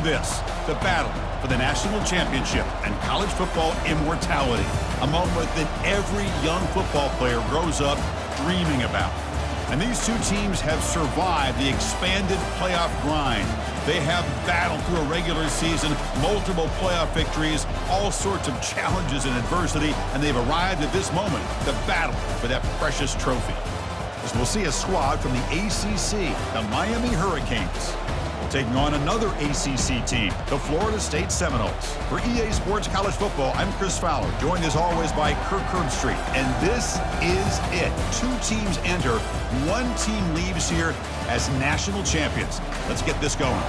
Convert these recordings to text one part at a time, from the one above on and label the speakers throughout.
Speaker 1: This, the battle for the national championship and college football immortality, a moment that every young football player grows up dreaming about. And these two teams have survived the expanded playoff grind. They have battled through a regular season, multiple playoff victories, all sorts of challenges and adversity, and they've arrived at this moment, the battle for that precious trophy. As we'll see a squad from the ACC, the Miami Hurricanes, taking on another ACC team, the Florida State Seminoles. For EA Sports College Football, I'm Chris Fowler, joined as always by Kirk Herbstreit. And this is it. Two teams enter, one team leaves here as national champions. Let's get this going.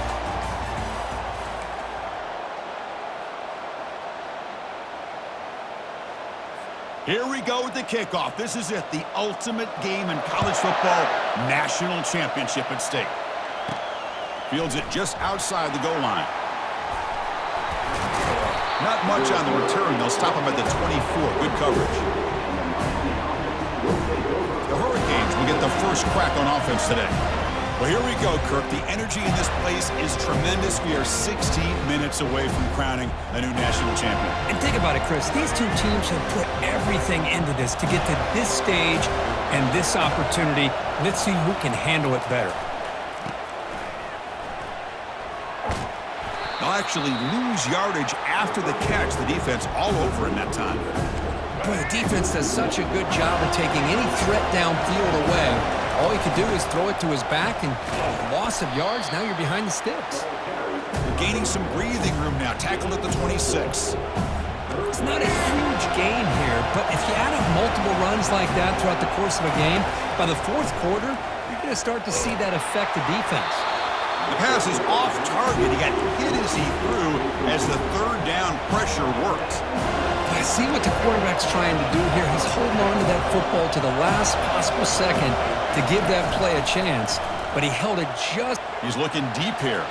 Speaker 1: Here we go with the kickoff. This is it, the ultimate game in college football, national championship at stake. Fields it just outside the goal line. Not much on the return. They'll stop him at the 24. Good coverage. The Hurricanes will get the first crack on offense today. Well, here we go, Kirk. The energy in this place is tremendous. We are 16 minutes away from crowning a new national champion.
Speaker 2: And think about it, Chris. These two teams have put everything into this to get to this stage and this opportunity. Let's see who can handle it better.
Speaker 1: They'll actually lose yardage after the catch. The defense all over in that time.
Speaker 2: Boy, the defense does such a good job of taking any threat downfield away. All he could do is throw it to his back, and loss of yards, now you're behind the sticks.
Speaker 1: They're gaining some breathing room now. Tackled at the 26.
Speaker 2: It's not a huge gain here, but if you add up multiple runs like that throughout the course of a game, by the fourth quarter, you're going to start to see that affect the defense.
Speaker 1: The pass is off target. He got hit as he threw as the third down pressure worked.
Speaker 2: I see what the quarterback's trying to do here. He's holding on to that football to the last possible second to give that play a chance, but he held it just.
Speaker 1: He's looking deep here.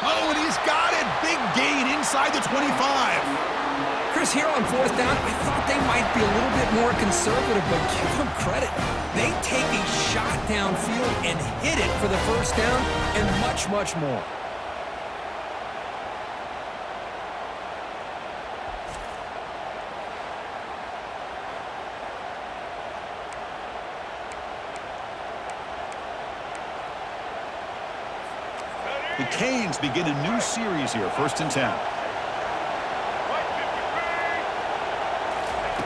Speaker 1: Oh, and he's got it. Big gain inside the 25.
Speaker 2: Chris, here on fourth down, I thought they might be a little bit more conservative, but give them credit. They take a shot downfield and hit it for the first down and much, much more.
Speaker 1: The Canes begin a new series here, 1st and 10.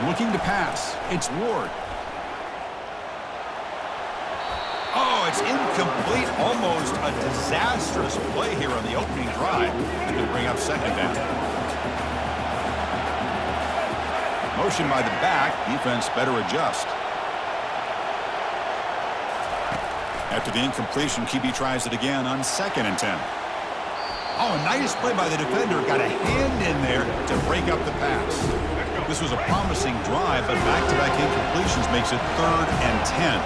Speaker 1: Looking to pass. It's Ward. Oh, it's incomplete. Almost a disastrous play here on the opening drive. It's going to bring up 2nd down. Motion by the back. Defense better adjust. After the incompletion, QB tries it again on 2nd and 10. Oh, a nice play by the defender. Got a hand in there to break up the pass. This was a promising drive, but back-to-back incompletions makes it 3rd and 10.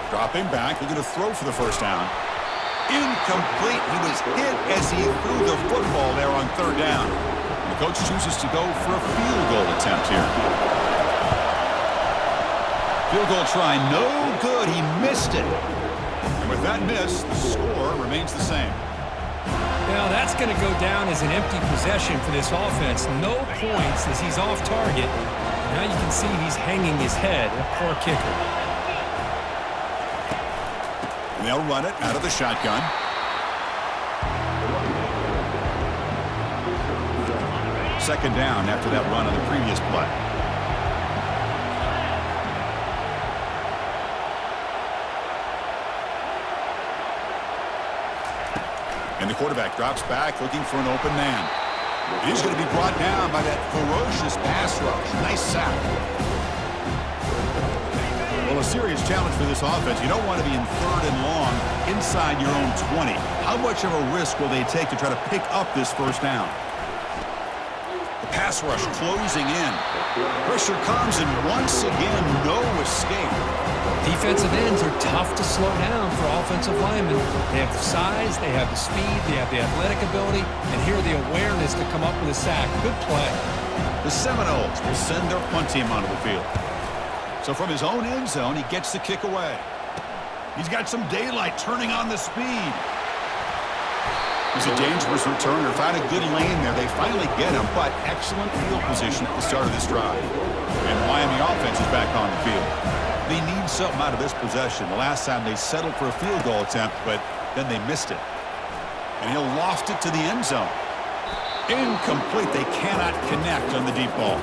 Speaker 1: Dropping back, looking to throw for the first down. Incomplete. He was hit as he threw the football there on 3rd down. And the coach chooses to go for a field goal attempt here. Field goal try, no good. He missed it. And with that miss, the score remains the same.
Speaker 2: Now that's going to go down as an empty possession for this offense. No points as he's off target. Now you can see he's hanging his head. A poor kicker.
Speaker 1: And they'll run it out of the shotgun. Second down after that run on the previous play. And the quarterback drops back, looking for an open man. He's going to be brought down by that ferocious pass rush. Nice sack. Well, a serious challenge for this offense. You don't want to be in 3rd and long inside your own 20. How much of a risk will they take to try to pick up this first down? The pass rush closing in. Pressure comes, and once again, no escape.
Speaker 2: Defensive ends are tough to slow down for offensive linemen. They have the size, they have the speed, they have the athletic ability, and here the awareness to come up with a sack. Good play.
Speaker 1: The Seminoles will send their punt team onto the field. So from his own end zone, he gets the kick away. He's got some daylight, turning on the speed. He's a dangerous returner. Found a good lane there. They finally get him, but excellent field position at the start of this drive. And the Miami offense is back on the field. They need something out of this possession. The last time they settled for a field goal attempt, but then they missed it. And he'll loft it to the end zone. Incomplete. They cannot connect on the deep ball.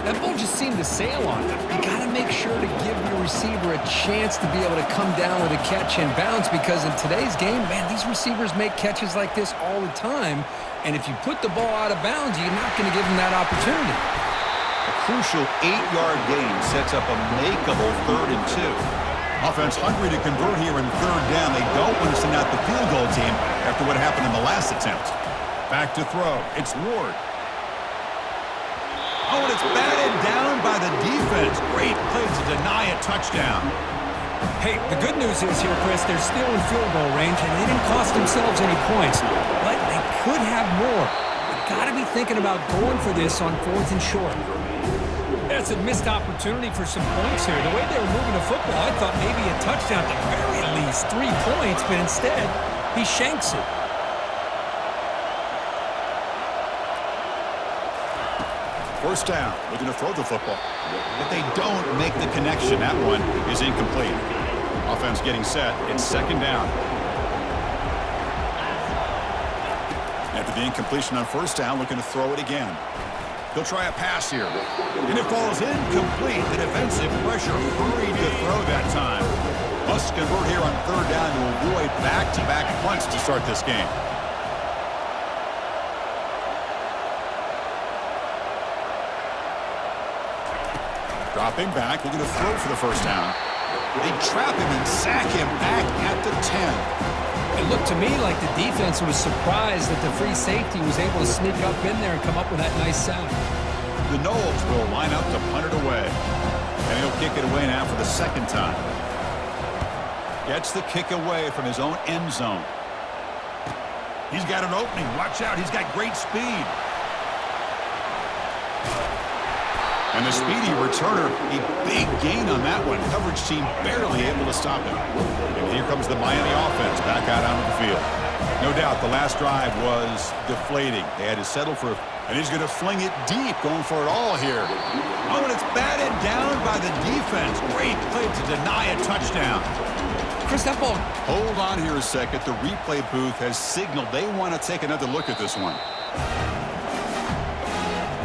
Speaker 2: That ball just seemed to sail on him. You got to make sure to give your receiver a chance to be able to come down with a catch and bounce, because in today's game, man, these receivers make catches like this all the time. And if you put the ball out of bounds, you're not going to give them that opportunity.
Speaker 1: A crucial 8-yard gain sets up a makeable 3rd and 2. Offense hungry to convert here in 3rd down. They don't want to send out the field goal team after what happened in the last attempt. Back to throw. It's Ward. Oh, and it's batted down by the defense. Great play to deny a touchdown.
Speaker 2: Hey, the good news is here, Chris, they're still in field goal range, and they didn't cost themselves any points. But they could have more. They've got to be thinking about going for this on 4th and short. That's a missed opportunity for some points here. The way they were moving the football, I thought maybe a touchdown, at the very least 3 points, but instead, he shanks it.
Speaker 1: First down, looking to throw the football. But they don't make the connection. That one is incomplete. Offense getting set. It's 2nd down. After the incompletion on 1st down, looking to throw it again. He'll try a pass here. And it falls incomplete. The defensive pressure hurried to throw that time. Must convert here on 3rd down to avoid back-to-back punts to start this game. Dropping back, looking to throw for the 1st down. They trap him and sack him back at the 10.
Speaker 2: It looked to me like the defense was surprised that the free safety was able to sneak up in there and come up with that nice sack.
Speaker 1: The Knowles will line up to punt it away. And he'll kick it away now for the 2nd time. Gets the kick away from his own end zone. He's got an opening. Watch out. He's got great speed. And the speedy returner, a big gain on that one. Coverage team barely able to stop him. And here comes the Miami offense back out onto the field. No doubt the last drive was deflating. They had to settle for, and he's going to fling it deep, going for it all here. Oh, and it's batted down by the defense. Great play to deny a touchdown.
Speaker 2: Chris, that ball.
Speaker 1: Hold on here a second. The replay booth has signaled they want to take another look at this one.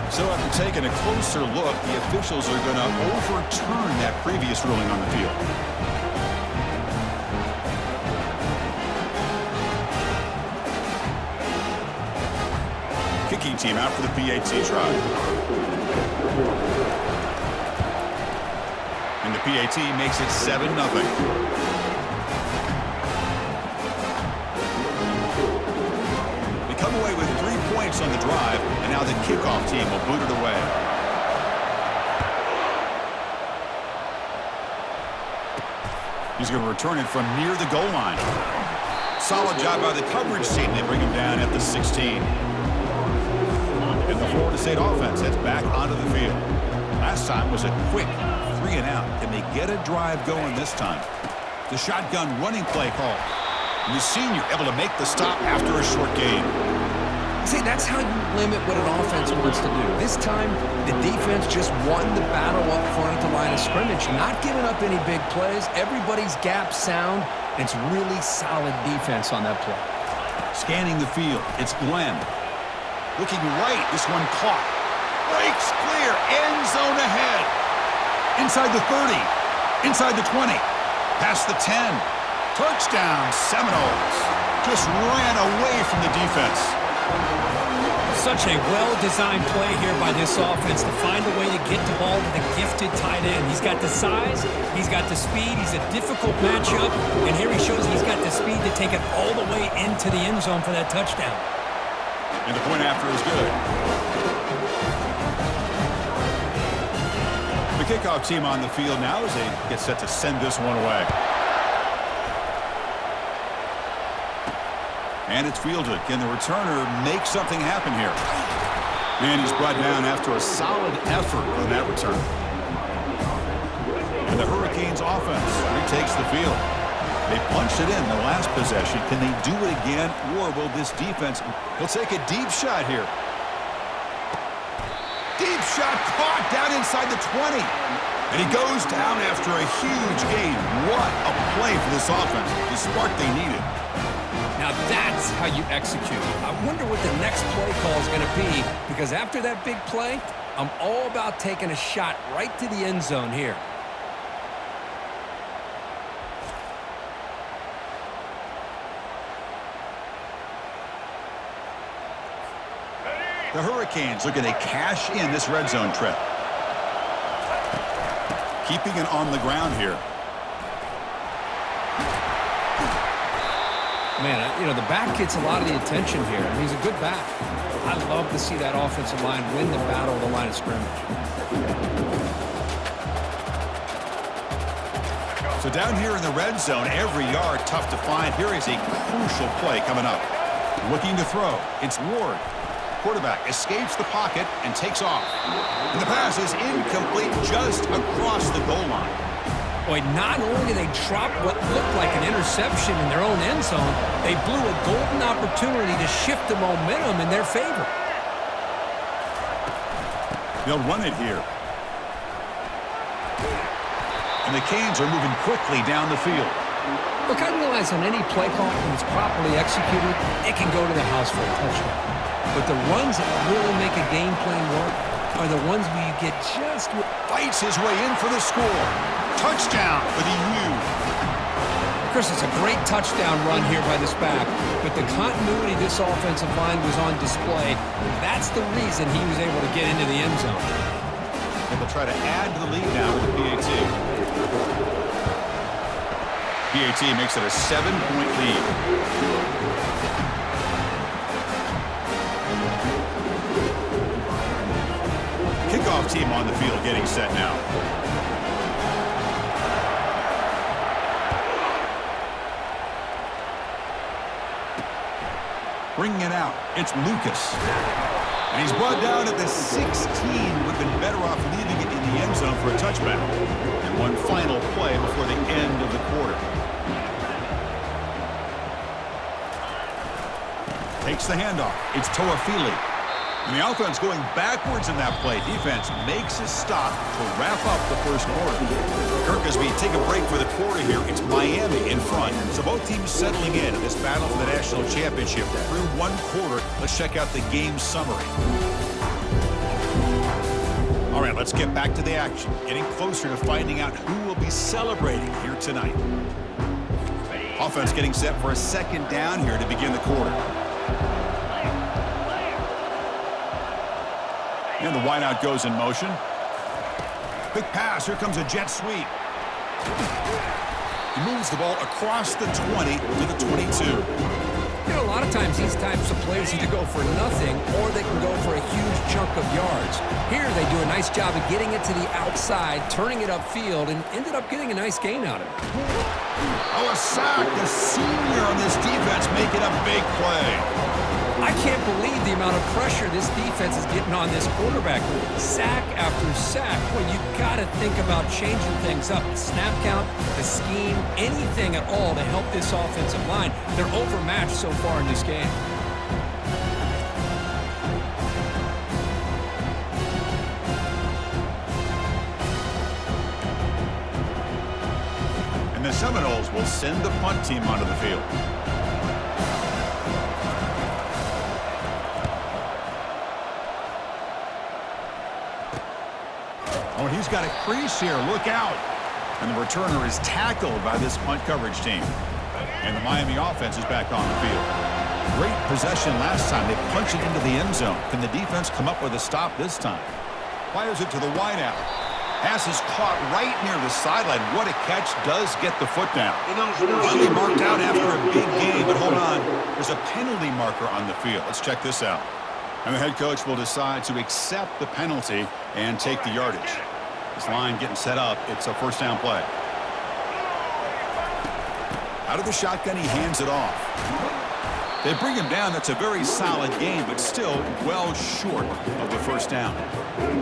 Speaker 1: So after taking a closer look, the officials are going to overturn that previous ruling on the field. Kicking team out for the PAT try. And the PAT makes it 7-0. Come away with 3 points on the drive, and now the kickoff team will boot it away. He's going to return it from near the goal line. Solid job by the coverage team. They bring him down at the 16. And the Florida State offense heads back onto the field. Last time was a quick 3 and out. Can they get a drive going this time? The shotgun running play call. And the senior able to make the stop after a short gain.
Speaker 2: See, that's how you limit what an offense wants to do. This time, the defense just won the battle up front at the line of scrimmage, not giving up any big plays. Everybody's gap sound. It's really solid defense on that play.
Speaker 1: Scanning the field, it's Glenn. Looking right, this one caught. Breaks clear, end zone ahead. Inside the 30, inside the 20, past the 10. Touchdown, Seminoles. Just ran away from the defense.
Speaker 2: Such a well-designed play here by this offense to find a way to get the ball to the gifted tight end. He's got the size, he's got the speed, he's a difficult matchup, and here he shows he's got the speed to take it all the way into the end zone for that touchdown.
Speaker 1: And the point after is good. The kickoff team on the field now as they get set to send this one away. And it's fielded. Can the returner make something happen here? And he's brought down after a solid effort on that return. And the Hurricanes offense retakes the field. They punched it in the last possession. Can they do it again, or will this defense... He'll take a deep shot here. Deep shot caught down inside the 20. And he goes down after a huge gain. What a play for this offense. The spark they needed.
Speaker 2: Now that's how you execute. I wonder what the next play call is going to be, because after that big play, I'm all about taking a shot right to the end zone here.
Speaker 1: The Hurricanes looking to cash in this red zone trip. Keeping it on the ground here.
Speaker 2: Man, the back gets a lot of the attention here, and he's a good back. I love to see that offensive line win the battle of the line of scrimmage.
Speaker 1: So down here in the red zone, every yard tough to find. Here is a crucial play coming up. Looking to throw. It's Ward. Quarterback escapes the pocket and takes off. And the pass is incomplete just across the goal line.
Speaker 2: Boy, not only did they drop what looked like an interception in their own end zone, they blew a golden opportunity to shift the momentum in their favor.
Speaker 1: They'll run it here. And the Canes are moving quickly down the field.
Speaker 2: Look, I realize on any play call, when it's properly executed, it can go to the house for a touchdown. But the runs that really make a game plan work are the ones where you get just...
Speaker 1: Fights his way in for the score. Touchdown for the U.
Speaker 2: Chris, it's a great touchdown run here by this back, but the continuity of this offensive line was on display. That's the reason he was able to get into the end zone.
Speaker 1: And they'll try to add to the lead now with the PAT. PAT makes it a 7-point lead. Kickoff team on the field getting set now. Bringing it out, it's Lucas. And he's brought down at the 16. Would have been better off leaving it in the end zone for a touchback. And one final play before the end of the quarter. Takes the handoff. It's Toafili. And the offense going backwards in that play. Defense makes a stop to wrap up the first quarter. Kirk, as we take a break for the quarter here, it's Miami in front. So both teams settling in this battle for the national championship. Through one quarter, let's check out the game summary. All right, let's get back to the action. Getting closer to finding out who will be celebrating here tonight. Offense getting set for a second down here to begin the quarter. And the wideout goes in motion. Quick pass. Here comes a jet sweep. He moves the ball across the 20 to the 22.
Speaker 2: A lot of times these types of plays either go for nothing or they can go for a huge chunk of yards. Here they do a nice job of getting it to the outside, turning it upfield, and ended up getting a nice gain out of it.
Speaker 1: Oh, a sack. The senior on this defense making a big play.
Speaker 2: I can't believe the amount of pressure this defense is getting on this quarterback. Sack after sack. Well, you got to think about changing things up. The snap count, the scheme, anything at all to help this offensive line. They're overmatched so far in this game.
Speaker 1: And the Seminoles will send the punt team onto the field. Oh, he's got a crease here. Look out. And the returner is tackled by this punt coverage team. And the Miami offense is back on the field. Great possession last time. They punched it into the end zone. Can the defense come up with a stop this time? Fires it to the wideout. Pass is caught right near the sideline. What a catch. Does get the foot down. Finally marked out after a big game. But hold on. There's a penalty marker on the field. Let's check this out. And the head coach will decide to accept the penalty and take the yardage. This line getting set up. It's a first down play. Out of the shotgun, he hands it off. They bring him down. That's a very solid game, but still well short of the first down.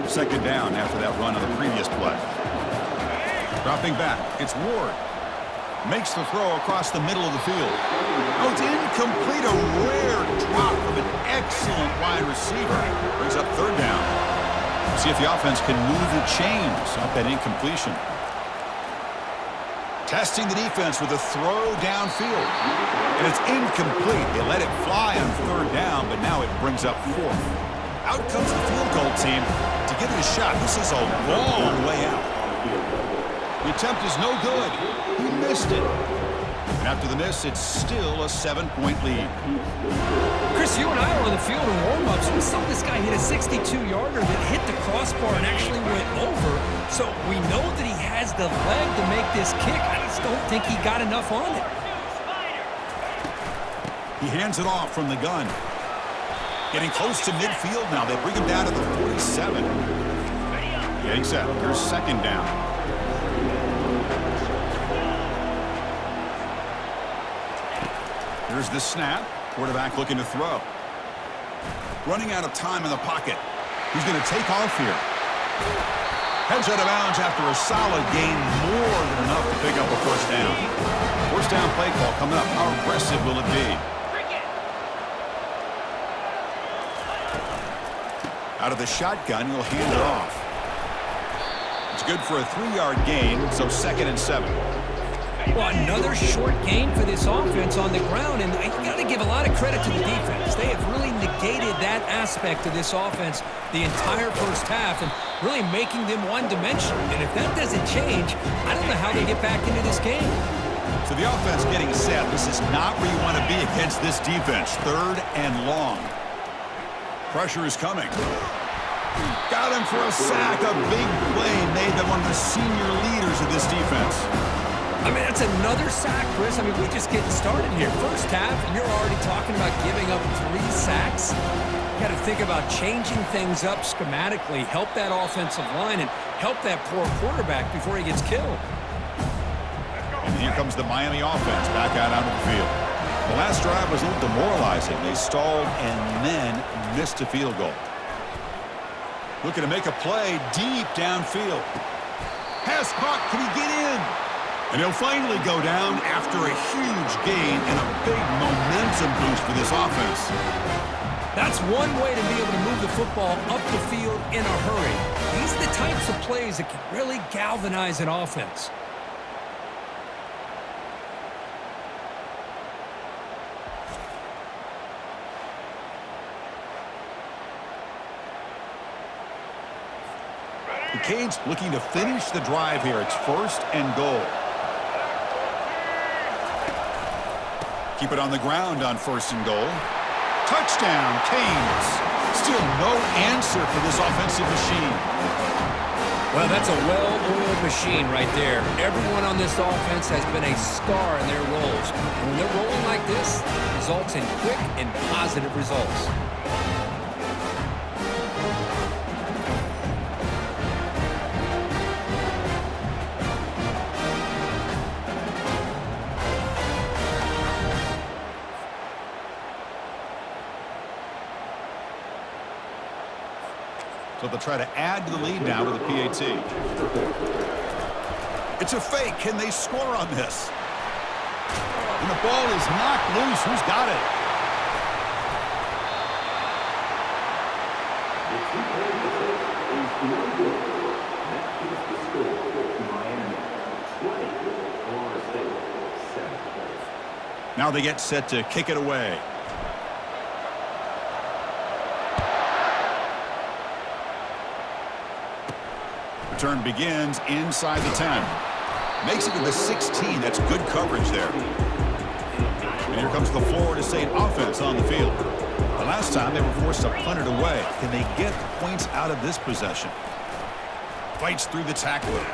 Speaker 1: Second down after that run on the previous play. Dropping back, it's Ward. Makes the throw across the middle of the field. Oh, it's incomplete. A rare drop from an excellent wide receiver. Brings up third down. See if the offense can move the chains off that incompletion. Testing the defense with a throw downfield. And it's incomplete. They let it fly on third down, but now it brings up fourth. Out comes the field goal team to give it a shot. This is a long way out. The attempt is no good. He missed it. And after the miss, it's still a 7-point lead.
Speaker 2: Chris, you and I were on the field in warm-ups. We saw this guy hit a 62-yarder that hit the crossbar and actually went over. So we know that he has the leg to make this kick. I just don't think he got enough on it.
Speaker 1: He hands it off from the gun. Getting close to midfield now. They bring him down to the 47. Getting set. Here's second down. Here's the snap. Quarterback looking to throw. Running out of time in the pocket. He's going to take off here. Heads out of bounds after a solid gain, more than enough to pick up a first down. First down play call coming up. How aggressive will it be? Out of the shotgun, he'll hand it off. It's good for a 3-yard gain, so 2nd and 7.
Speaker 2: Well, another short gain for this offense on the ground, and you got to give a lot of credit to the defense. They have really negated that aspect of this offense the entire first half and really making them one-dimensional. And if that doesn't change, I don't know how they get back into this game.
Speaker 1: So the offense getting set. This is not where you want to be against this defense. 3rd and long. Pressure is coming. Got him for a sack. A big play made by one of the senior leaders of this defense.
Speaker 2: I mean, that's another sack, Chris. I mean, we're just getting started here. First half, and you're already talking about giving up 3 sacks. You got to think about changing things up schematically, help that offensive line, and help that poor quarterback before he gets killed.
Speaker 1: And here comes the Miami offense back out onto the field. The last drive was a little demoralizing. They stalled and then missed a field goal. Looking to make a play deep downfield. Pass caught. Can he get in? And he'll finally go down after a huge gain and a big momentum boost for this offense.
Speaker 2: That's one way to be able to move the football up the field in a hurry. These are the types of plays that can really galvanize an offense.
Speaker 1: The Canes looking to finish the drive here. It's 1st and goal. Keep it on the ground on 1st and goal. Touchdown, Canes. Still no answer for this offensive machine.
Speaker 2: Well, that's a well-oiled machine right there. Everyone on this offense has been a star in their roles. And when they're rolling like this, it results in quick and positive results.
Speaker 1: So they'll try to add to the lead now with a PAT. It's a fake. Can they score on this? And the ball is knocked loose. Who's got it? Now they get set to kick it away. Return begins inside the 10. Makes it to the 16. That's good coverage there. And here comes the Florida State offense on the field. The last time they were forced to punt it away. Can they get points out of this possession? Fights through the tackler.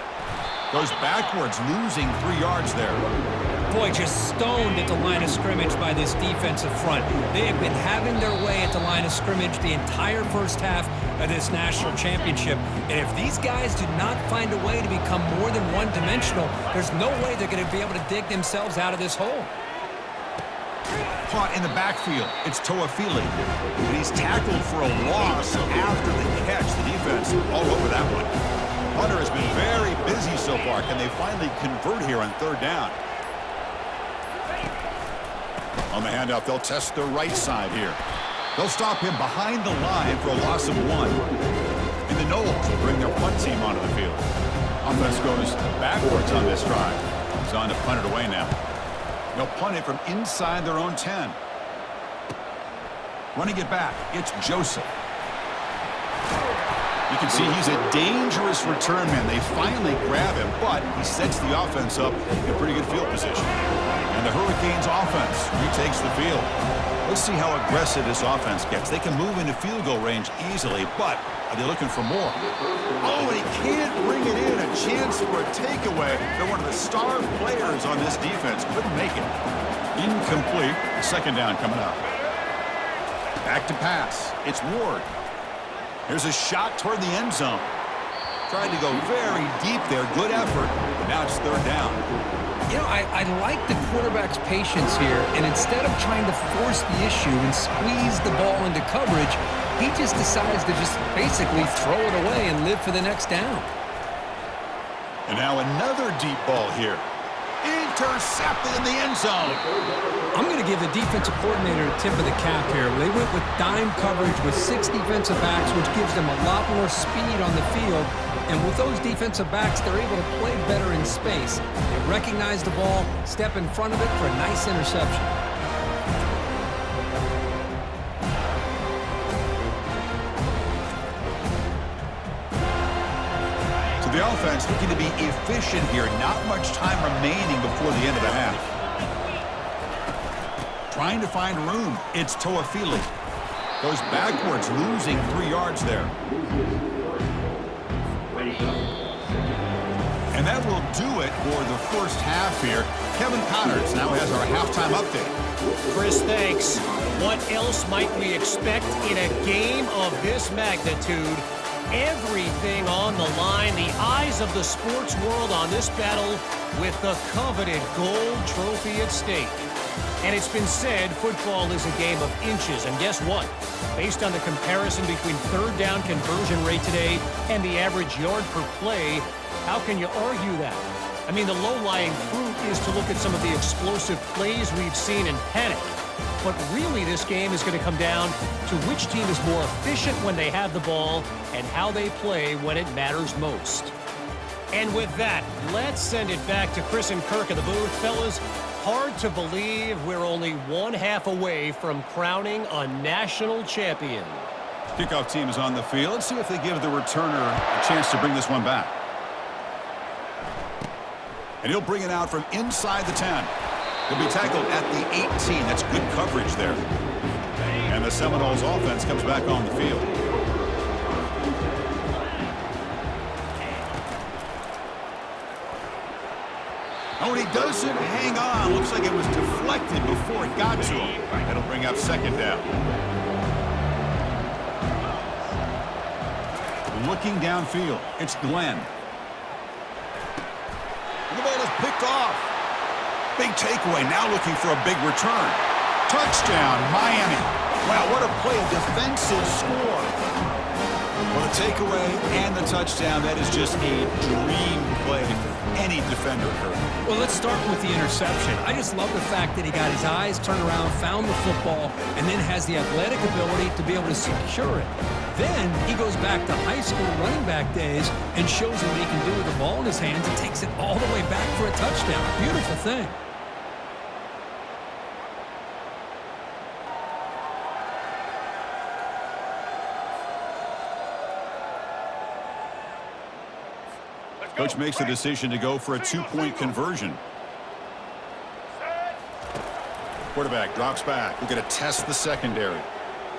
Speaker 1: Goes backwards, losing 3 yards there.
Speaker 2: Boy, just stoned at the line of scrimmage by this defensive front. They have been having their way at the line of scrimmage the entire first half of this national championship. And if these guys do not find a way to become more than one-dimensional, there's no way they're going to be able to dig themselves out of this hole.
Speaker 1: Caught in the backfield. It's Toafili. And he's tackled for a loss after the catch. The defense all over that one. Hunter has been very busy so far. Can they finally convert here on 3rd down? On the handout, they'll test the right side here. They'll stop him behind the line for a loss of 1. And the Noles will bring their punt team onto the field. Offense goes backwards on this drive. He's on to punt it away now. They'll punt it from inside their own 10. Running it back, it's Joseph. You can see he's a dangerous return man. They finally grab him, but he sets the offense up in pretty good field position. And the Hurricanes offense retakes the field. Let's see how aggressive this offense gets. They can move into field goal range easily, but are they looking for more? Oh, he can't bring it in. A chance for a takeaway. They're one of the star players on this defense. Couldn't make it. Incomplete. Second down coming up. Back to pass. It's Ward. Here's a shot toward the end zone. Tried to go very deep there. Good effort. But now it's third down.
Speaker 2: You know, I like the quarterback's patience here, and instead of trying to force the issue and squeeze the ball into coverage, he just decides to just basically throw it away and live for the next down.
Speaker 1: And now another deep ball here. Intercepted in the end zone.
Speaker 2: I'm going to give the defensive coordinator a tip of the cap here. They went with dime coverage with 6 defensive backs, which gives them a lot more speed on the field. And with those defensive backs, they're able to play better in space. They recognize the ball, step in front of it for a nice interception.
Speaker 1: So the offense looking to be efficient here. Not much time remaining before the end of the half. Trying to find room. It's Toafili. Goes backwards, losing 3 yards there. And that will do it for the first half here. Kevin Connors now has our halftime update.
Speaker 3: Chris, thanks. What else might we expect in a game of this magnitude? Everything on the line, the eyes of the sports world on this battle with the coveted gold trophy at stake. And it's been said football is a game of inches, and guess what? Based on the comparison between third down conversion rate today and the average yard per play, how can you argue that? I mean, the low-lying fruit is to look at some of the explosive plays we've seen and panic. But really, this game is going to come down to which team is more efficient when they have the ball and how they play when it matters most. And with that, let's send it back to Chris and Kirk in the booth. Fellas, hard to believe we're only 1 half away from crowning a national champion.
Speaker 1: Kickoff team is on the field. Let's see if they give the returner a chance to bring this one back. And he'll bring it out from inside the 10. He'll be tackled at the 18. That's good coverage there. And the Seminoles offense comes back on the field. Oh, and he doesn't hang on. Looks like it was deflected before it got to him. That'll bring up second down. Looking downfield, it's Glenn. And the ball is picked off. Big takeaway, now looking for a big return. Touchdown, Miami. Wow, what a play, a defensive score. Well, the takeaway and the touchdown, that is just a dream play for any defender, Kirk.
Speaker 2: Well, let's start with the interception. I just love the fact that he got his eyes turned around, found the football, and then has the athletic ability to be able to secure it. Then he goes back to high school running back days and shows what he can do with the ball in his hands and takes it all the way back for a touchdown. Beautiful thing.
Speaker 1: Coach makes the decision to go for a 2-point conversion. Quarterback drops back. We're going to test the secondary.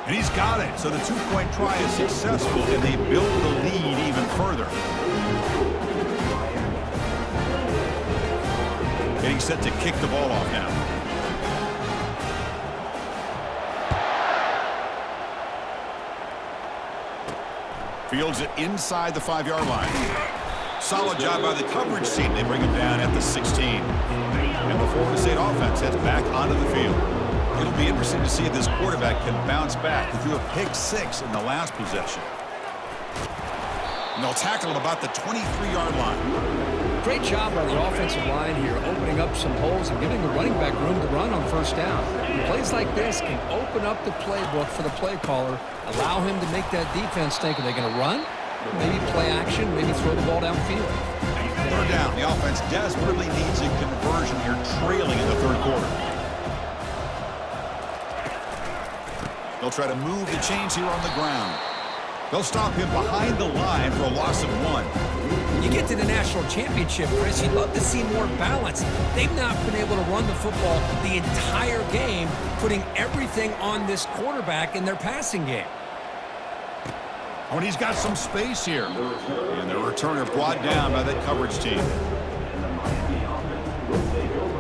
Speaker 1: And he's got it. So the 2-point try is successful, and they build the lead even further. Getting set to kick the ball off now. Fields it inside the 5-yard line. Solid job by the coverage team. They bring him down at the 16. And the Florida State offense heads back onto the field. It'll be interesting to see if this quarterback can bounce back. He threw a pick-6 in the last possession. And they'll tackle him about the 23-yard line.
Speaker 2: Great job by the offensive line here, opening up some holes and giving the running back room to run on first down. Plays like this can open up the playbook for the play caller, allow him to make that defense think, are they going to run? Maybe play action, maybe throw the ball downfield.
Speaker 1: Third down. The offense desperately needs a conversion here, trailing in the third quarter. They'll try to move the chains here on the ground. They'll stop him behind the line for a loss of 1.
Speaker 2: You get to the national championship, Chris, you'd love to see more balance. They've not been able to run the football the entire game, putting everything on this quarterback in their passing game.
Speaker 1: Oh, and he's got some space here. And the returner brought down by that coverage team.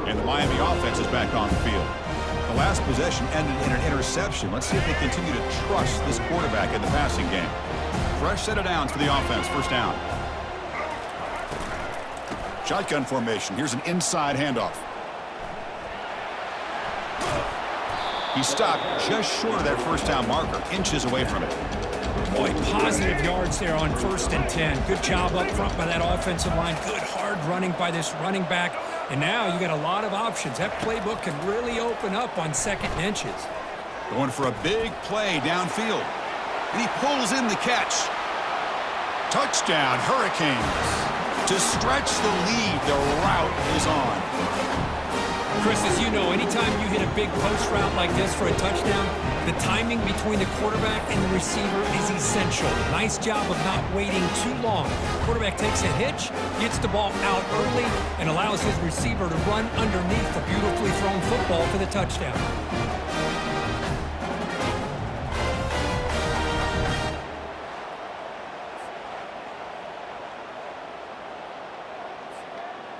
Speaker 1: And the Miami offense is back on the field. The last possession ended in an interception. Let's see if they continue to trust this quarterback in the passing game. Fresh set of downs for the offense. First down. Shotgun formation. Here's an inside handoff. He stopped just short of that first down marker, inches away from it.
Speaker 2: Boy, positive yards there on 1st and 10. Good job up front by that offensive line. Good hard running by this running back. And now you got a lot of options. That playbook can really open up on 2nd and inches.
Speaker 1: Going for a big play downfield. And he pulls in the catch. Touchdown, Hurricanes. To stretch the lead, the route is on.
Speaker 2: Chris, as you know, anytime you hit a big post route like this for a touchdown, the timing between the quarterback and the receiver is essential. Nice job of not waiting too long. Quarterback takes a hitch, gets the ball out early, and allows his receiver to run underneath the beautifully thrown football for the touchdown.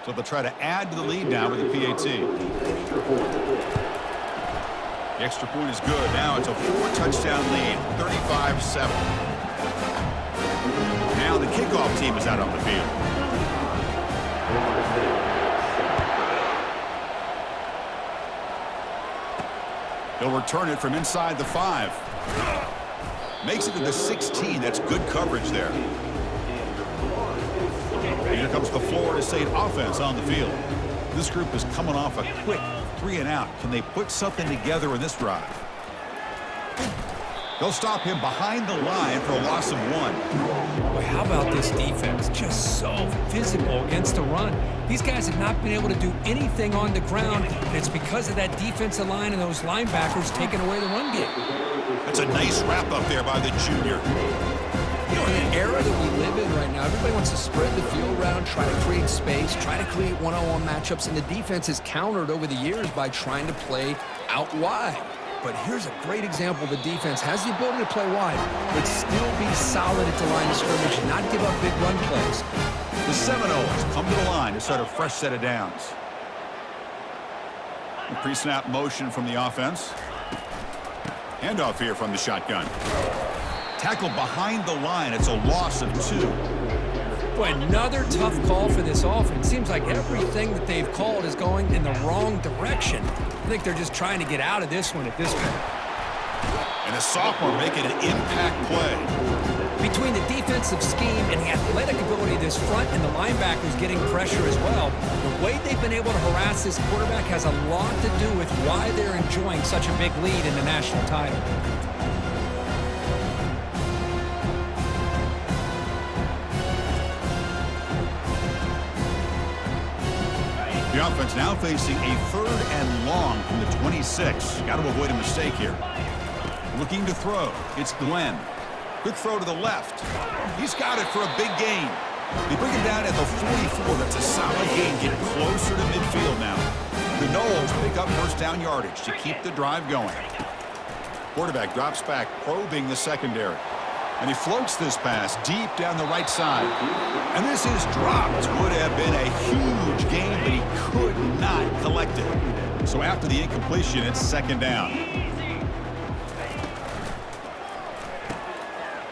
Speaker 1: So they'll try to add to the lead now with the PAT. The extra point is good. Now it's a 4-touchdown lead, 35-7. Now the kickoff team is out on the field. He'll return it from inside the 5. Makes it to the 16. That's good coverage there. Here comes the Florida State offense on the field. This group is coming off a quick 3-and-out. Can they put something together in this drive? They'll stop him behind the line for a loss of 1.
Speaker 2: Boy, how about this defense? Just so physical against the run. These guys have not been able to do anything on the ground, and it's because of that defensive line and those linebackers taking away the run game.
Speaker 1: That's a nice wrap up there by the junior.
Speaker 2: You know, in an era that we live in right now, everybody wants to spread the field around, try to create space, try to create one-on-one matchups, and the defense has countered over the years by trying to play out wide. But here's a great example. The defense has the ability to play wide, but still be solid at the line of scrimmage and not give up big run plays.
Speaker 1: The Seminoles come to the line to start a fresh set of downs. Pre-snap motion from the offense. Handoff here from the shotgun. Tackled behind the line. It's a loss of 2.
Speaker 2: Boy, another tough call for this offense. Seems like everything that they've called is going in the wrong direction. I think they're just trying to get out of this one at this point.
Speaker 1: And the sophomore making an impact play.
Speaker 2: Between the defensive scheme and the athletic ability of this front and the linebackers getting pressure as well, the way they've been able to harass this quarterback has a lot to do with why they're enjoying such a big lead in the national title.
Speaker 1: The offense now facing a 3rd and long from the 26. Got to avoid a mistake here. Looking to throw. It's Glenn. Quick throw to the left. He's got it for a big gain. They bring him down at the 44. That's a solid gain. Getting closer to midfield now. The Noles pick up first down yardage to keep the drive going. Quarterback drops back, probing the secondary. And he floats this pass deep down the right side. And this is dropped. Would have been a huge gain, but he could not collect it. So after the incompletion, it's 2nd down.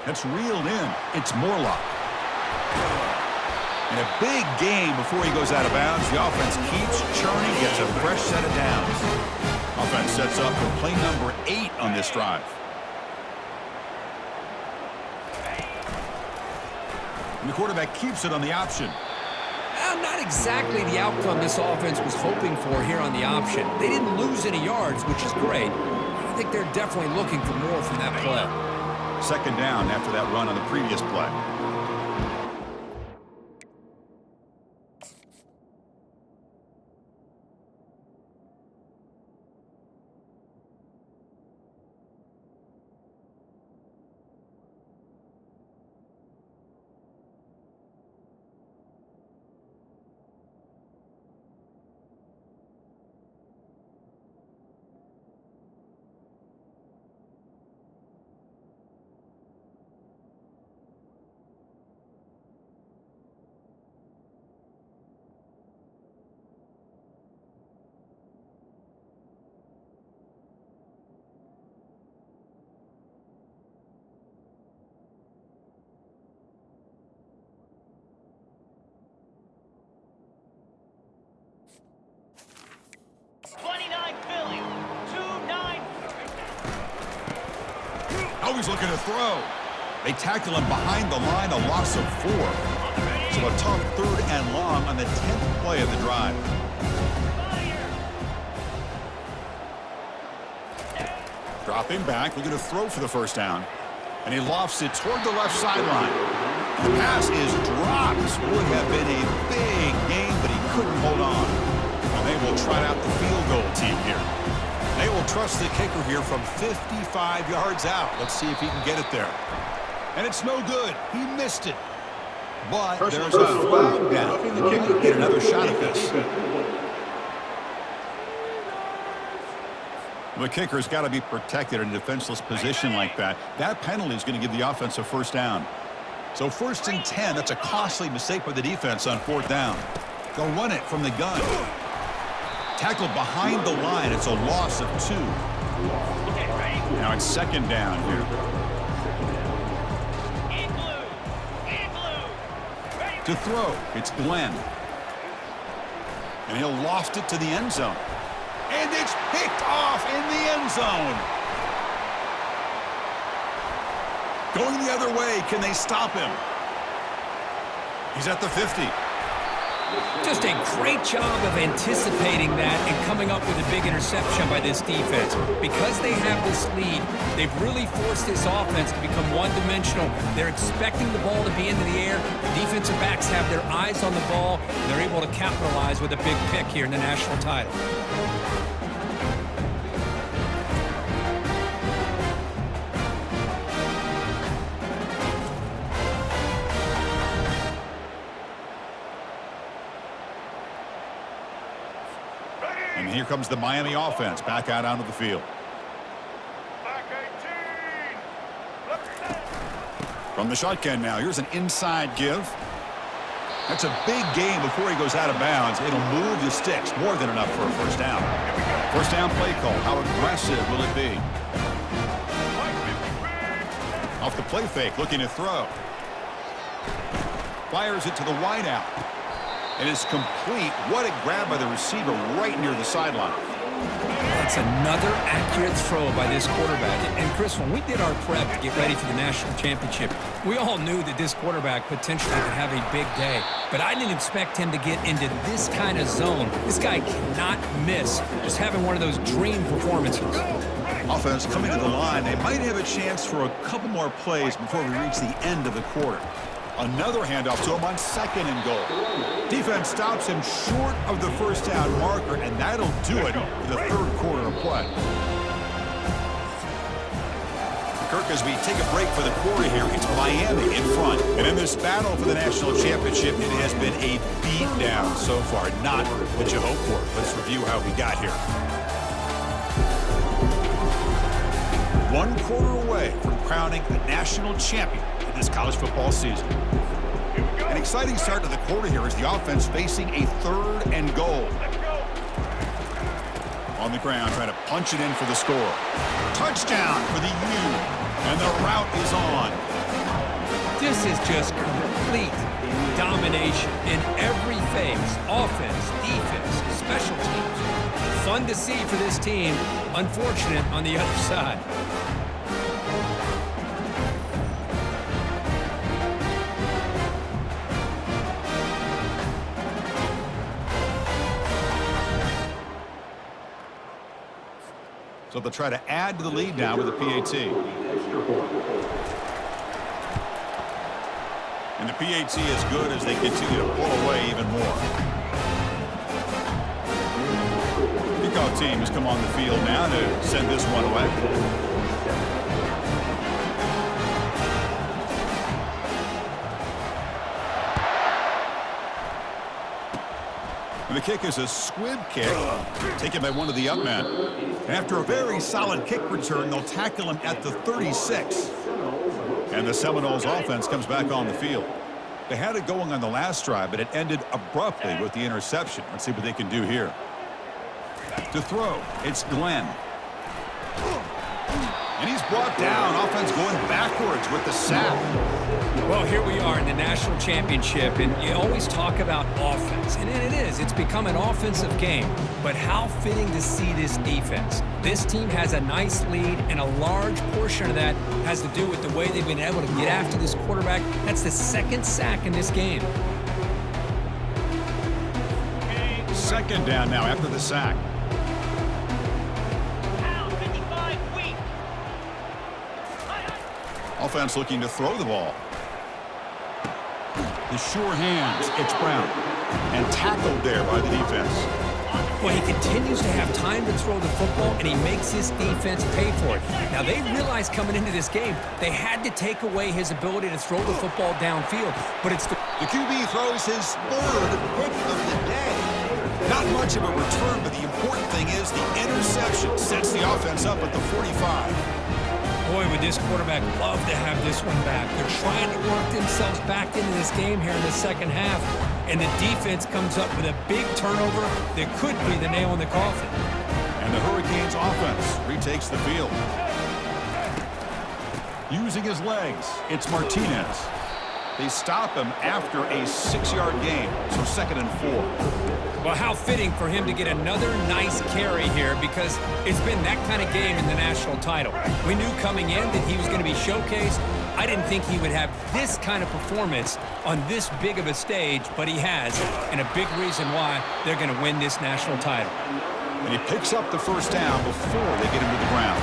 Speaker 1: That's reeled in. It's Morlock. And a big gain before he goes out of bounds. The offense keeps churning, gets a fresh set of downs. Offense sets up for play number 8 on this drive. And the quarterback keeps it on the option.
Speaker 2: Well, not exactly the outcome this offense was hoping for here on the option. They didn't lose any yards, which is great. I think they're definitely looking for more from that play.
Speaker 1: Second down after that run on the previous play. Always looking to throw. They tackle him behind the line, a loss of 4. So a tough 3rd and long on the 10th play of the drive. Dropping back, looking to throw for the first down. And he lofts it toward the left sideline. The pass is dropped. Would have been a big game, but he couldn't hold on. And they will try out the field goal team here. They will trust the kicker here from 55 yards out. Let's see if he can get it there. And it's no good. He missed it. But there's a flag down. He might get another shot at this. The kicker's got to be protected in a defenseless position like that. That penalty is going to give the offense a first down. So 1st and 10, that's a costly mistake by the defense on 4th down. They'll run it from the gun. Tackled behind the line. It's a loss of 2. Now it's 2nd down here. To throw, it's Glenn. And he'll loft it to the end zone. And it's picked off in the end zone. Going the other way, can they stop him? He's at the 50.
Speaker 2: Just a great job of anticipating that and coming up with a big interception by this defense. Because they have this lead, they've really forced this offense to become one-dimensional. They're expecting the ball to be into the air. The defensive backs have their eyes on the ball, and they're able to capitalize with a big pick here in the national title.
Speaker 1: And here comes the Miami offense back out onto the field. From the shotgun now, here's an inside give. That's a big game before he goes out of bounds. It'll move the sticks, more than enough for a first down. First down play call. How aggressive will it be? Off the play fake, looking to throw. Fires it to the wideout. It is complete. What a grab by the receiver right near the sideline.
Speaker 2: That's another accurate throw by this quarterback. And Chris, when we did our prep to get ready for the national championship, we all knew that this quarterback potentially could have a big day. But I didn't expect him to get into this kind of zone. This guy cannot miss. Just having one of those dream performances.
Speaker 1: Offense coming to the line. They might have a chance for a couple more plays before we reach the end of the quarter. Another handoff to him on 2nd and goal. Defense stops him short of the first down marker, and that'll do it for the 3rd quarter of play. Kirk, as we take a break for the quarter here, it's Miami in front. And in this battle for the national championship, it has been a beatdown so far. Not what you hoped for. Let's review how we got here. 1 quarter away from crowning a national champion in this college football season. An exciting start to the quarter here as the offense facing a 3rd and goal. On the ground, trying to punch it in for the score. Touchdown for the U, and the route is on.
Speaker 2: This is just complete domination in every phase. Offense, defense, special teams. Fun to see for this team. Unfortunate on the other side.
Speaker 1: So they'll try to add to the lead now with a PAT. And the PAT is good as they continue to pull away even more. Kickoff team has come on the field now to send this one away. And the kick is a squib kick, taken by one of the up men. And after a very solid kick return, they'll tackle him at the 36. And the Seminoles offense comes back on the field. They had it going on the last drive, but it ended abruptly with the interception. Let's see what they can do here. To throw, it's Glenn. And he's brought down. Offense going backwards with the sack.
Speaker 2: Well, here we are in the national championship, and you always talk about offense, and it is. It's become an offensive game, but how fitting to see this defense. This team has a nice lead, and a large portion of that has to do with the way they've been able to get after this quarterback. That's the second sack in this game.
Speaker 1: Second down now after the sack. Offense looking to throw the ball. The sure hands, it's Brown. And tackled there by the defense.
Speaker 2: Well, he continues to have time to throw the football, and he makes his defense pay for it. Now, they realized coming into this game, they had to take away his ability to throw the football downfield. But it's the
Speaker 1: QB throws his third hit of the day. Not much of a return, but the important thing is the interception sets the offense up at the 45.
Speaker 2: Boy, would this quarterback love to have this one back. They're trying to work themselves back into this game here in the second half, and the defense comes up with a big turnover that could be the nail in the coffin.
Speaker 1: And the Hurricanes offense retakes the field. Using his legs, it's Martinez. They stop him after a 6-yard gain, so 2nd and 4.
Speaker 2: Well, how fitting for him to get another nice carry here, because it's been that kind of game in the national title. We knew coming in that he was going to be showcased. I didn't think he would have this kind of performance on this big of a stage, but he has, and a big reason why they're going to win this national title.
Speaker 1: And he picks up the first down before they get him to the ground.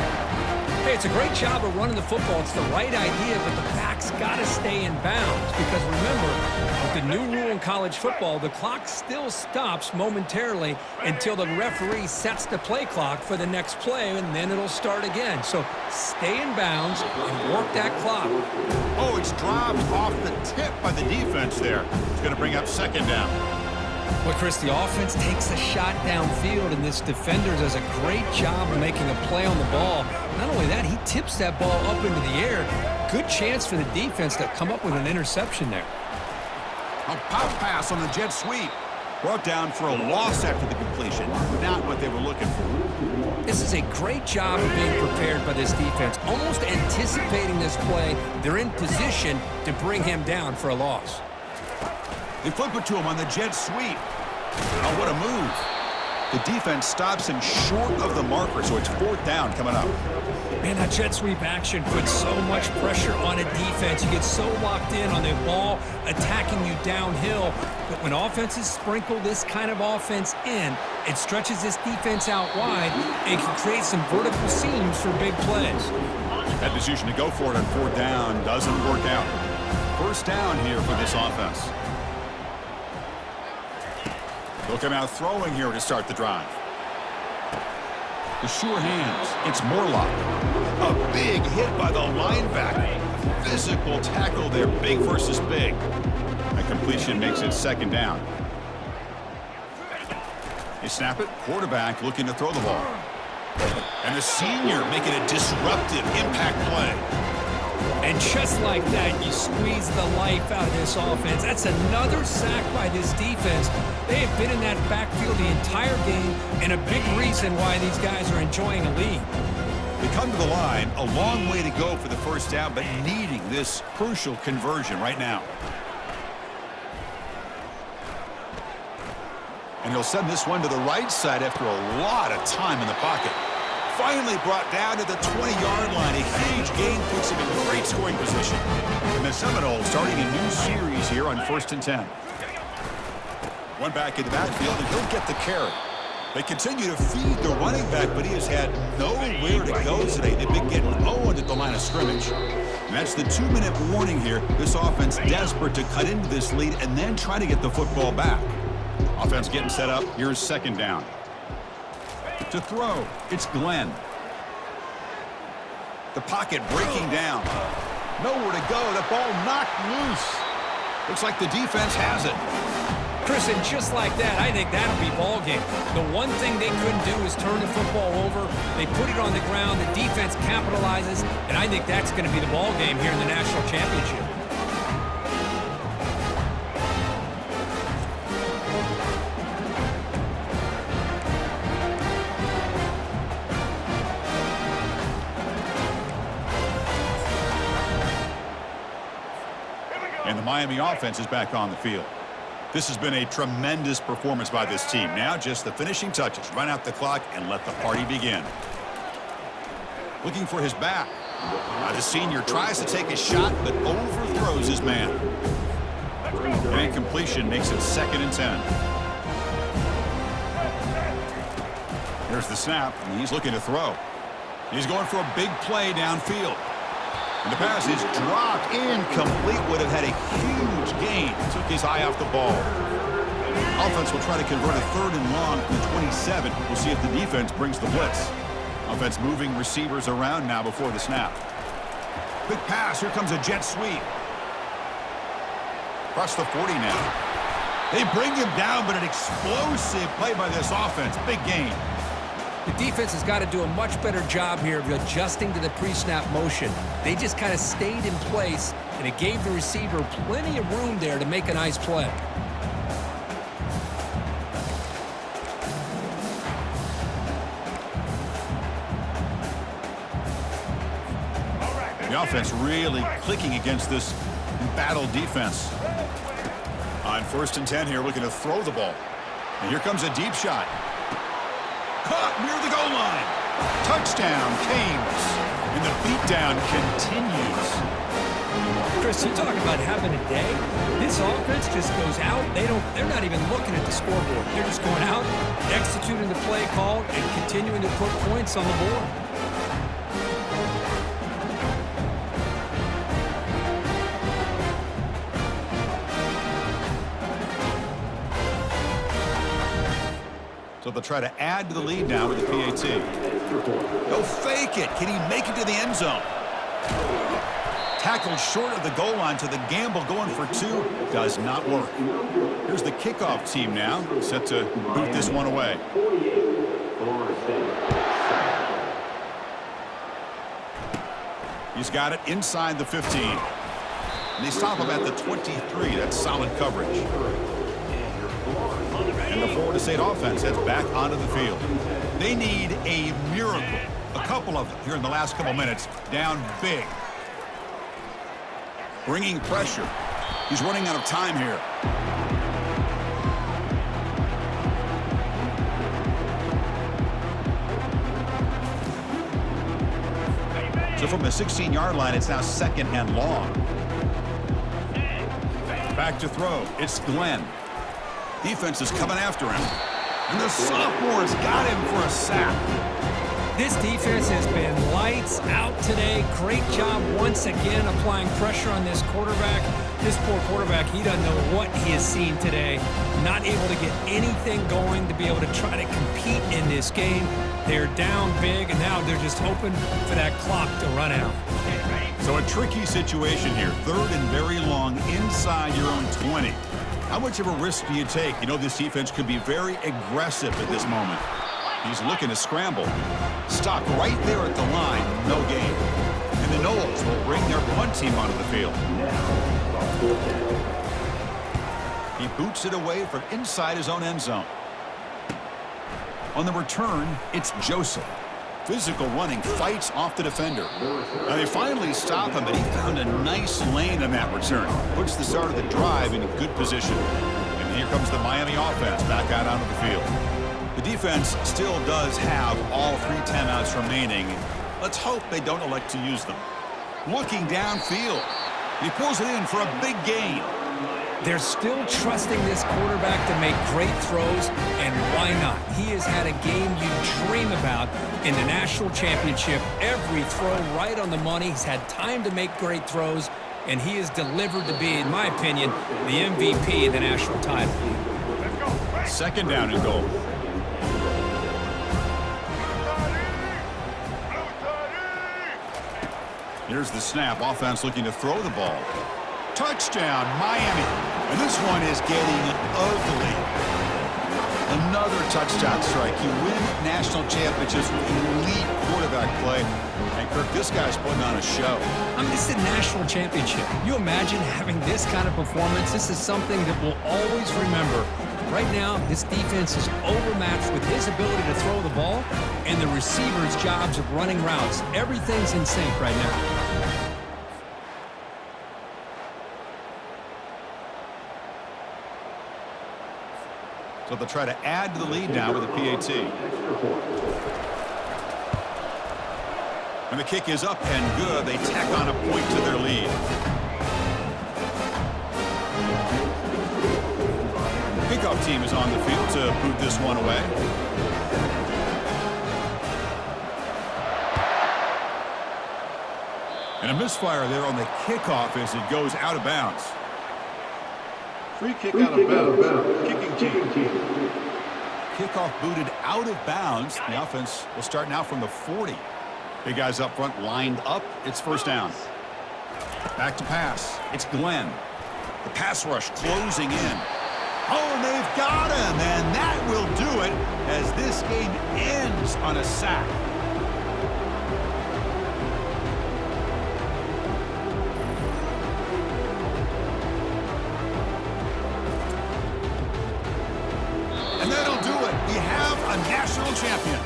Speaker 2: Hey, it's a great job of running the football. It's the right idea, but the back's got to stay in bounds, because remember, with the new rule in college football, the clock still stops momentarily until the referee sets the play clock for the next play, and then it'll start again. So stay in bounds and work that clock.
Speaker 1: Oh, it's dropped off the tip by the defense there. It's going to bring up 2nd down.
Speaker 2: Well, Chris, the offense takes a shot downfield, and this defender does a great job of making a play on the ball. Not only that, he tips that ball up into the air. Good chance for the defense to come up with an interception there.
Speaker 1: A pop pass on the jet sweep. Brought down for a loss after the completion. Not what they were looking for.
Speaker 2: This is a great job of being prepared by this defense. Almost anticipating this play, they're in position to bring him down for a loss.
Speaker 1: They flip it to him on the jet sweep. Oh, what a move. The defense stops him short of the marker, so it's 4th down coming up.
Speaker 2: Man, that jet sweep action puts so much pressure on a defense. You get so locked in on the ball attacking you downhill. But when offenses sprinkle this kind of offense in, it stretches this defense out wide and can create some vertical seams for big plays.
Speaker 1: That decision to go for it on 4th down doesn't work out. 1st down here for this offense. They'll come out throwing here to start the drive. The sure hands, it's Morlock. A big hit by the linebacker. Physical tackle there, big versus big. A completion makes it 2nd down. They snap it, quarterback looking to throw the ball. And the senior making a disruptive impact play.
Speaker 2: And just like that, you squeeze the life out of this offense. That's another sack by this defense. They have been in that backfield the entire game, and a big reason why these guys are enjoying a lead.
Speaker 1: They come to the line, a long way to go for the 1st down, but needing this crucial conversion right now. And he'll send this one to the right side after a lot of time in the pocket. Finally brought down to the 20-yard line. A huge gain puts him in great scoring position. And the Seminoles starting a new series here on 1st and 10. One back in the backfield, and he'll get the carry. They continue to feed the running back, but he has had nowhere to go today. They've been getting owned at the line of scrimmage. And that's the 2-minute warning here. This offense desperate to cut into this lead and then try to get the football back. Offense getting set up. Here's second down. To throw, it's Glenn. The pocket breaking down. Nowhere to go. The ball knocked loose. Looks like the defense has it.
Speaker 2: Chris, and just like that, I think that'll be ball game. The one thing they couldn't do is turn the football over. They put it on the ground. The defense capitalizes, and I think that's going to be the ball game here in the national championship.
Speaker 1: And the Miami offense is back on the field. This has been a tremendous performance by this team. Now just the finishing touches. Run out the clock and let the party begin. Looking for his back. The senior tries to take a shot but overthrows his man. An incompletion makes it 2nd and 10. Here's the snap, and he's looking to throw. He's going for a big play downfield. And the pass is dropped incomplete. Would have had a huge gain. Took his eye off the ball. Offense will try to convert a 3rd and long from the 27. We'll see if the defense brings the blitz. Offense moving receivers around now before the snap. Quick pass. Here comes a jet sweep. Across the 40 now. They bring him down, but an explosive play by this offense. Big gain.
Speaker 2: The defense has got to do a much better job here of adjusting to the pre-snap motion. They just kind of stayed in place, and it gave the receiver plenty of room there to make a nice play.
Speaker 1: The offense really clicking against this embattled defense. On 1st and 10 here, looking to throw the ball. And here comes a deep shot. Caught near the goal line. Touchdown, Canes. And the beatdown continues.
Speaker 2: Chris, you talk about having a day. This offense just goes out. They're not even looking at the scoreboard. They're just going out, executing the play call, and continuing to put points on the board.
Speaker 1: So they'll try to add to the lead now with the PAT. They'll fake it. Can he make it to the end zone? Tackled short of the goal line, to the gamble going for 2. Does not work. Here's the kickoff team now, set to boot this one away. He's got it inside the 15. And they stop him at the 23. That's solid coverage. And the Florida State offense heads back onto the field. They need a miracle. A couple of them here in the last couple minutes. Down big. Bringing pressure. He's running out of time here. So from the 16-yard line, it's now 2nd and long. Back to throw. It's Glenn. Defense is coming after him. And the sophomore has got him for a sack.
Speaker 2: This defense has been lights out today. Great job once again applying pressure on this quarterback. This poor quarterback, he doesn't know what he has seen today. Not able to get anything going to be able to try to compete in this game. They're down big, and now they're just hoping for that clock to run out.
Speaker 1: So a tricky situation here. 3rd and very long inside your own 20. How much of a risk do you take? You know this defense could be very aggressive at this moment. He's looking to scramble. Stopped right there at the line. No gain. And the Noles will bring their punt team onto the field. He boots it away from inside his own end zone. On the return, it's Joseph. Physical running, fights off the defender. Now they finally stop him, but he found a nice lane on that return. Puts the start of the drive in good position. And here comes the Miami offense back out onto the field. The defense still does have all 3 timeouts remaining. Let's hope they don't elect to use them. Looking downfield. He pulls it in for a big gain.
Speaker 2: They're still trusting this quarterback to make great throws, and why not? He has had a game you dream about in the national championship. Every throw right on the money. He's had time to make great throws, and he has delivered to be, in my opinion, the MVP of the national title.
Speaker 1: Second down and goal. Here's the snap. Offense looking to throw the ball. Touchdown, Miami. And this one is getting ugly. Another touchdown strike. You win national championships with elite quarterback play. And, Kirk, this guy's putting on a show.
Speaker 2: I mean, this is a national championship. You imagine having this kind of performance? This is something that we'll always remember. Right now, this defense is overmatched with his ability to throw the ball and the receivers' jobs of running routes. Everything's in sync right now.
Speaker 1: So they'll try to add to the lead now with a PAT. And the kick is up and good. They tack on a point to their lead. The kickoff team is on the field to boot this one away. And a misfire there on the kickoff as it goes out of bounds.
Speaker 4: Free kick out of bounds. Kicking team.
Speaker 1: Kickoff booted out of bounds. The offense will start now from the 40. Big guys up front lined up. It's first down. Back to pass. It's Glenn. The pass rush closing in. Oh, and they've got him, and that will do it as this game ends on a sack. And that'll do it. We have a national champion.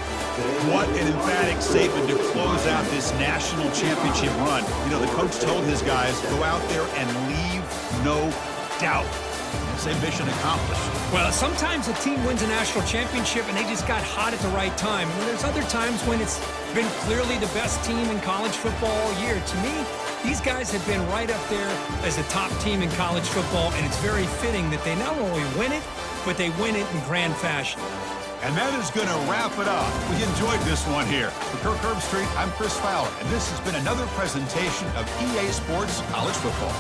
Speaker 1: What an emphatic statement to close out this national championship run. You know, the coach told his guys, go out there and leave no doubt. Say mission accomplished.
Speaker 2: Well, sometimes a team wins a national championship and they just got hot at the right time. And there's other times when it's been clearly the best team in college football all year. To me, these guys have been right up there as the top team in college football, and it's very fitting that they not only win it, but they win it in grand fashion.
Speaker 1: And that is going to wrap it up. We enjoyed this one here. For Kirk Herbstreit, I'm Chris Fowler, and this has been another presentation of EA Sports College Football.